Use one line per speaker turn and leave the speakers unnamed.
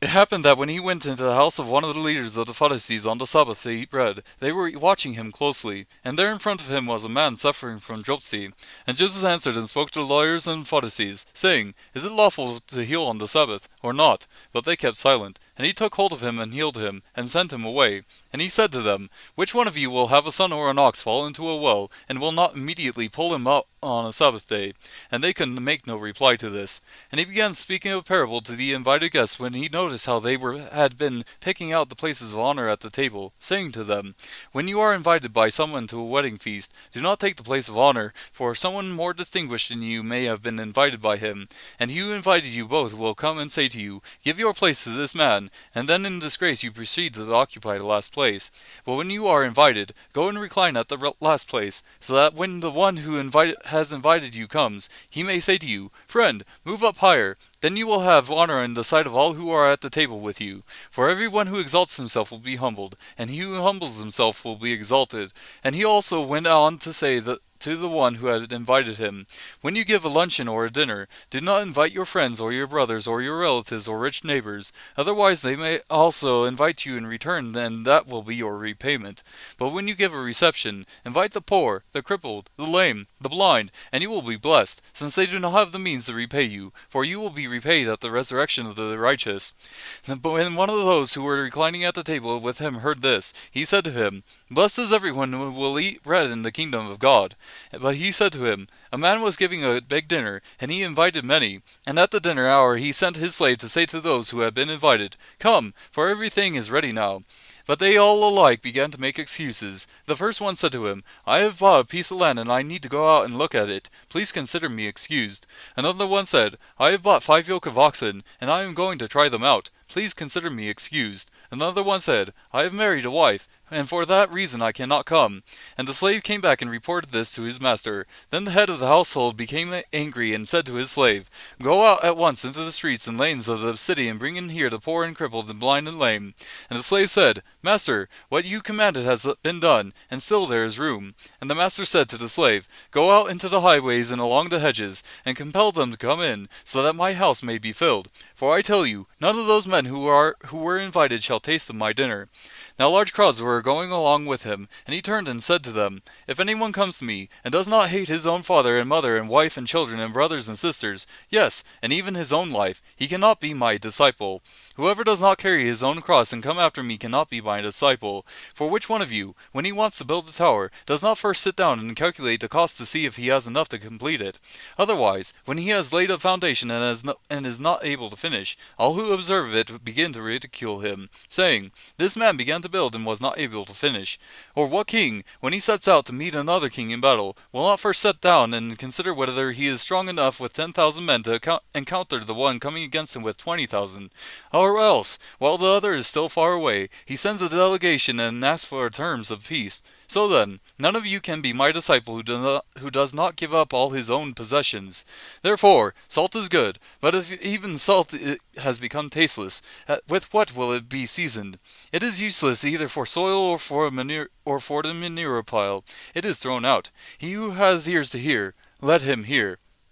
It happened that when he went into the house of one of the leaders of the Pharisees on the Sabbath to eat bread, they were watching him closely, and there in front of him was a man suffering from dropsy. And Jesus answered and spoke to the lawyers and Pharisees, saying, Is it lawful to heal on the Sabbath, or not? But they kept silent. And he took hold of him and healed him, and sent him away. And he said to them, Which one of you will have a son or an ox fall into a well, and will not immediately pull him out on a Sabbath day? And they could make no reply to this. And he began speaking a parable to the invited guests when he noticed how they had been picking out the places of honor at the table, saying to them, When you are invited by someone to a wedding feast, do not take the place of honor, for someone more distinguished than you may have been invited by him. And he who invited you both will come and say to you, Give your place to this man, and then in disgrace you proceed to occupy the last place. But when you are invited, go and recline at the last place, so that when the one who has invited you comes, he may say to you, Friend, move up higher. Then you will have honor in the sight of all who are at the table with you. For everyone who exalts himself will be humbled, and he who humbles himself will be exalted. And he also went on to say that to the one who had invited him, When you give a luncheon or a dinner, do not invite your friends or your brothers or your relatives or rich neighbors, otherwise they may also invite you in return, and that will be your repayment. But when you give a reception, invite the poor, the crippled, the lame, the blind, and you will be blessed, since they do not have the means to repay you, for you will be repaid at the resurrection of the righteous. But when one of those who were reclining at the table with him heard this, he said to him, Blessed is everyone who will eat bread in the kingdom of God. But he said to him, A man was giving a big dinner, and he invited many. And at the dinner hour he sent his slave to say to those who had been invited, Come, for everything is ready now. But they all alike began to make excuses. The first one said to him, I have bought a piece of land and I need to go out and look at it. Please consider me excused. Another one said, I have bought 5 yoke of oxen, and I am going to try them out. Please consider me excused. Another one said, I have married a wife, and for that reason I cannot come. And the slave came back and reported this to his master. Then the head of the household became angry and said to his slave, Go out at once into the streets and lanes of the city and bring in here the poor and crippled and blind and lame. And the slave said, Master, what you commanded has been done, and still there is room. And the master said to the slave, Go out into the highways and along the hedges, and compel them to come in, so that my house may be filled. For I tell you, none of those men who were invited shall taste of my dinner. Now large crowds were going along with him, and he turned and said to them, If anyone comes to me, and does not hate his own father and mother and wife and children and brothers and sisters, yes, and even his own life, he cannot be my disciple. Whoever does not carry his own cross and come after me cannot be my disciple. For which one of you, when he wants to build a tower, does not first sit down and calculate the cost to see if he has enough to complete it? Otherwise, when he has laid a foundation and is not able to finish, all who observe it begin to ridicule him, saying, This man began to build and was not able to finish. Or what king, when he sets out to meet another king in battle, will not first sit down and consider whether he is strong enough with 10,000 men to encounter the one coming against him with 20,000? Or else, while the other is still far away, he sends a delegation and asks for terms of peace. So then, none of you can be my disciple who does not give up all his own possessions. Therefore, salt is good, but if even salt has become tasteless, with what will it be seasoned? It is useless either for soil or for the manure pile. It is thrown out. He who has ears to hear, let him hear.